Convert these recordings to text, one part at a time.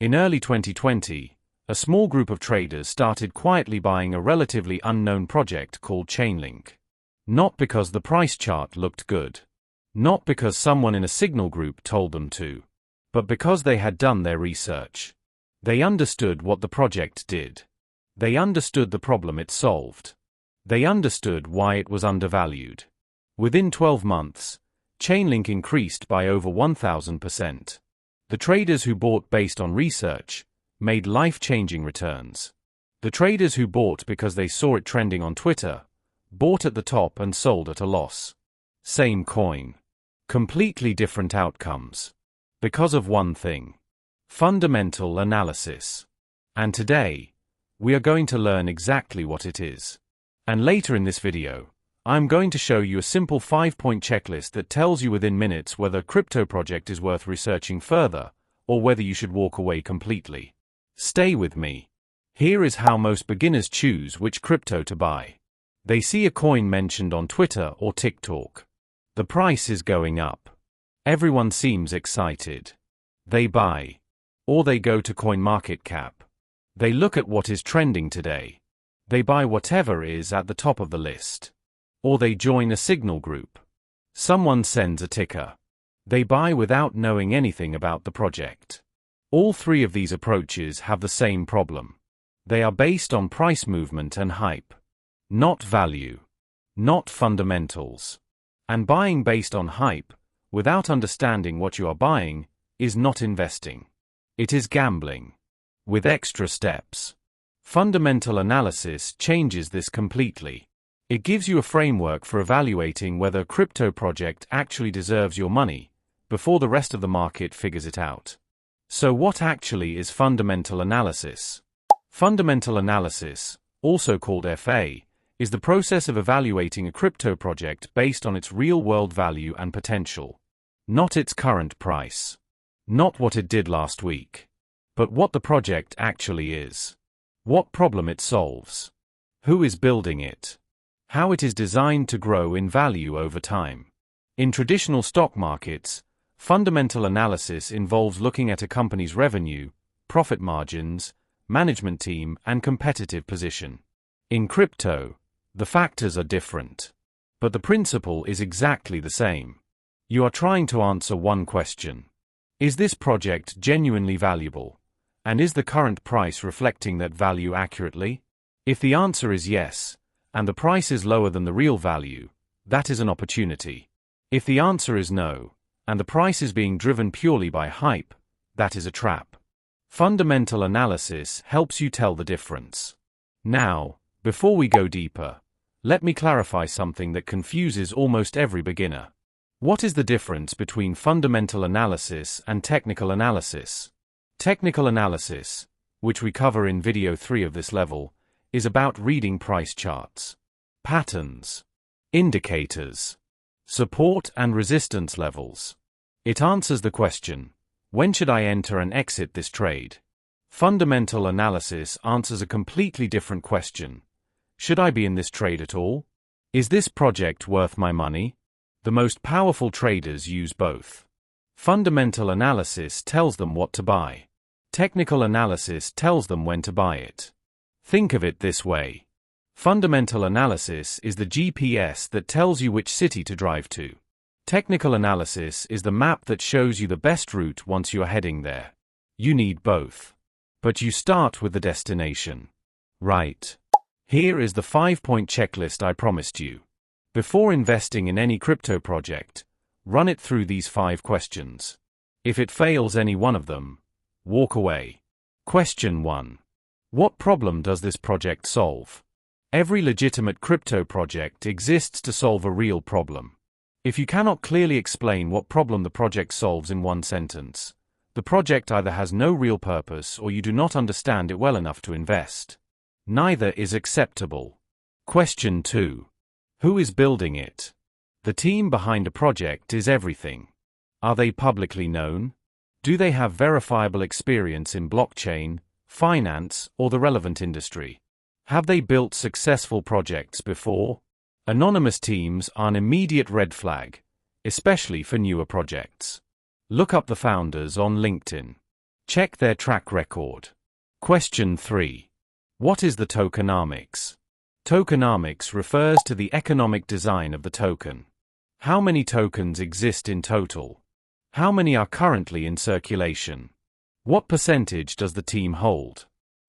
In early 2020, a small group of traders started quietly buying a relatively unknown project called Chainlink. Not because the price chart looked good. Not because someone in a signal group told them to. But because they had done their research. They understood what the project did. They understood the problem it solved. They understood why it was undervalued. Within 12 months, Chainlink increased by over 1,000%. The traders who bought based on research made life-changing returns. The traders who bought because they saw it trending on Twitter bought at the top and sold at a loss. Same coin. Completely different outcomes. Because of one thing. Fundamental analysis. And today, we are going to learn exactly what it is. And later in this video, I'm going to show you a simple 5-point checklist that tells you within minutes whether a crypto project is worth researching further, or whether you should walk away completely. Stay with me. Here is how most beginners choose which crypto to buy. They see a coin mentioned on Twitter or TikTok. The price is going up. Everyone seems excited. They buy. Or they go to CoinMarketCap. They look at what is trending today. They buy whatever is at the top of the list. Or they join a signal group. Someone sends a ticker. They buy without knowing anything about the project. All three of these approaches have the same problem. They are based on price movement and hype. Not value. Not fundamentals. And buying based on hype, without understanding what you are buying, is not investing. It is gambling. With extra steps. Fundamental analysis changes this completely. It gives you a framework for evaluating whether a crypto project actually deserves your money, before the rest of the market figures it out. So what actually is fundamental analysis? Fundamental analysis, also called FA, is the process of evaluating a crypto project based on its real-world value and potential. Not its current price. Not what it did last week. But what the project actually is. What problem it solves. Who is building it. How it is designed to grow in value over time. In traditional stock markets, fundamental analysis involves looking at a company's revenue, profit margins, management team, and competitive position. In crypto, the factors are different. But the principle is exactly the same. You are trying to answer one question. Is this project genuinely valuable? And is the current price reflecting that value accurately? If the answer is yes, and the price is lower than the real value, that is an opportunity. If the answer is no, and the price is being driven purely by hype, that is a trap. Fundamental analysis helps you tell the difference. Now, before we go deeper, let me clarify something that confuses almost every beginner. What is the difference between fundamental analysis and technical analysis? Technical analysis, which we cover in video 3 of this level, is about reading price charts, patterns, indicators, support and resistance levels. It answers the question, when should I enter and exit this trade? Fundamental analysis answers a completely different question. Should I be in this trade at all? Is this project worth my money? The most powerful traders use both. Fundamental analysis tells them what to buy. Technical analysis tells them when to buy it. Think of it this way. Fundamental analysis is the GPS that tells you which city to drive to. Technical analysis is the map that shows you the best route once you are heading there. You need both. But you start with the destination. Right. Here is the 5-point checklist I promised you. Before investing in any crypto project, run it through these 5 questions. If it fails any one of them, walk away. Question 1. What problem does this project solve? Every legitimate crypto project exists to solve a real problem. If you cannot clearly explain what problem the project solves in one sentence, the project either has no real purpose or you do not understand it well enough to invest. Neither is acceptable. Question 2. Who is building it? The team behind a project is everything. Are they publicly known? Do they have verifiable experience in blockchain, finance, or the relevant industry? Have they built successful projects before? Anonymous teams are an immediate red flag, especially for newer projects. Look up the founders on LinkedIn. Check their track record. Question 3. What is the tokenomics? Tokenomics refers to the economic design of the token. How many tokens exist in total? How many are currently in circulation? What percentage does the team hold?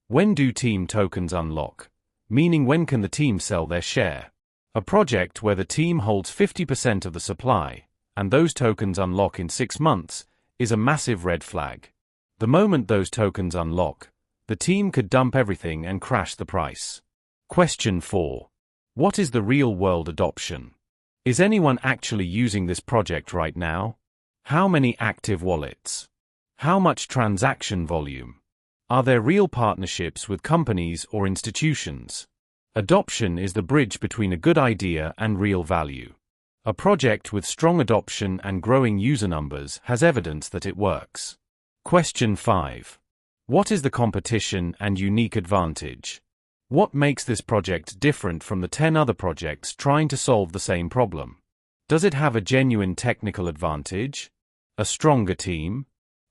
When do team tokens unlock? Meaning when can the team sell their share? A project where the team holds 50% of the supply, and those tokens unlock in 6 months, is a massive red flag. The moment those tokens unlock, the team could dump everything and crash the price. Question 4. What is the real-world adoption? Is anyone actually using this project right now? How many active wallets? How much transaction volume? Are there real partnerships with companies or institutions? Adoption is the bridge between a good idea and real value. A project with strong adoption and growing user numbers has evidence that it works. Question 5. What is the competition and unique advantage? What makes this project different from the 10 other projects trying to solve the same problem? Does it have a genuine technical advantage? A stronger team?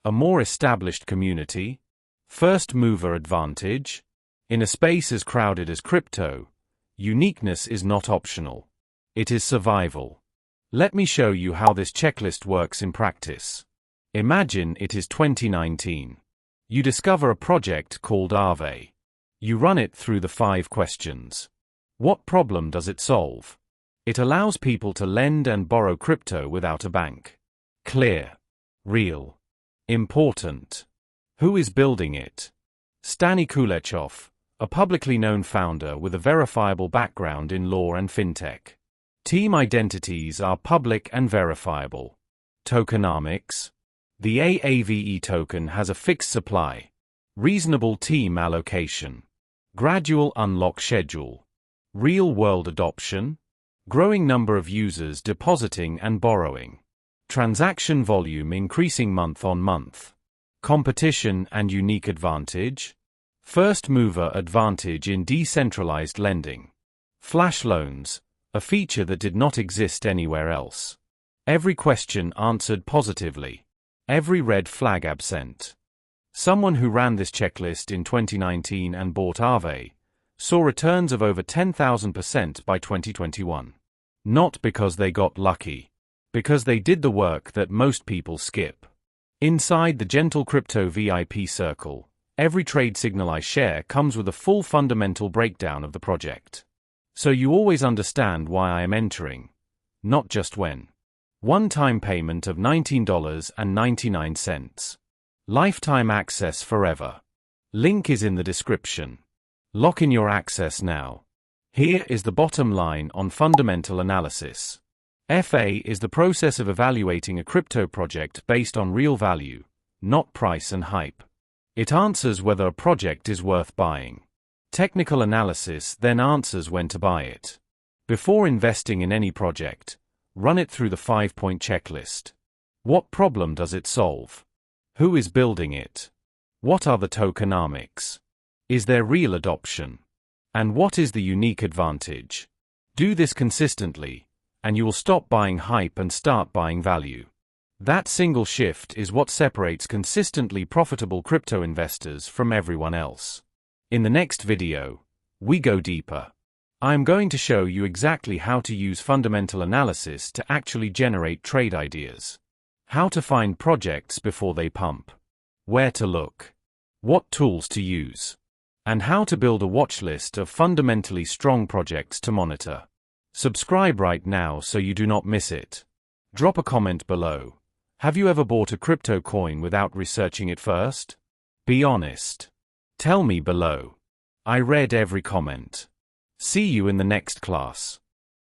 A more established community? First mover advantage? In a space as crowded as crypto, uniqueness is not optional. It is survival. Let me show you how this checklist works in practice. Imagine it is 2019. You discover a project called Aave. You run it through the 5 questions. What problem does it solve? It allows people to lend and borrow crypto without a bank. Clear. Real. Important. Who is building it? Stani Kulechov, a publicly known founder with a verifiable background in law and fintech. Team identities are public and verifiable. Tokenomics. The Aave token has a fixed supply. Reasonable team allocation. Gradual unlock schedule. Real-world adoption. Growing number of users depositing and borrowing. Transaction volume increasing month on month. Competition and unique advantage. First mover advantage in decentralized lending. Flash loans, a feature that did not exist anywhere else. Every question answered positively. Every red flag absent. Someone who ran this checklist in 2019 and bought Aave saw returns of over 10,000% by 2021. Not because they got lucky. Because they did the work that most people skip. Inside the Gentle Crypto VIP circle, every trade signal I share comes with a full fundamental breakdown of the project. So you always understand why I am entering, not just when. One-time payment of $19.99. Lifetime access forever. Link is in the description. Lock in your access now. Here is the bottom line on fundamental analysis. FA is the process of evaluating a crypto project based on real value, not price and hype. It answers whether a project is worth buying. Technical analysis then answers when to buy it. Before investing in any project, run it through the 5-point checklist. What problem does it solve? Who is building it? What are the tokenomics? Is there real adoption? And what is the unique advantage? Do this consistently, and you will stop buying hype and start buying value. That single shift is what separates consistently profitable crypto investors from everyone else. In the next video, we go deeper. I am going to show you exactly how to use fundamental analysis to actually generate trade ideas. How to find projects before they pump. Where to look. What tools to use. And how to build a watch list of fundamentally strong projects to monitor. Subscribe right now so you do not miss it. Drop a comment below. Have you ever bought a crypto coin without researching it first? Be honest. Tell me below. I read every comment. See you in the next class.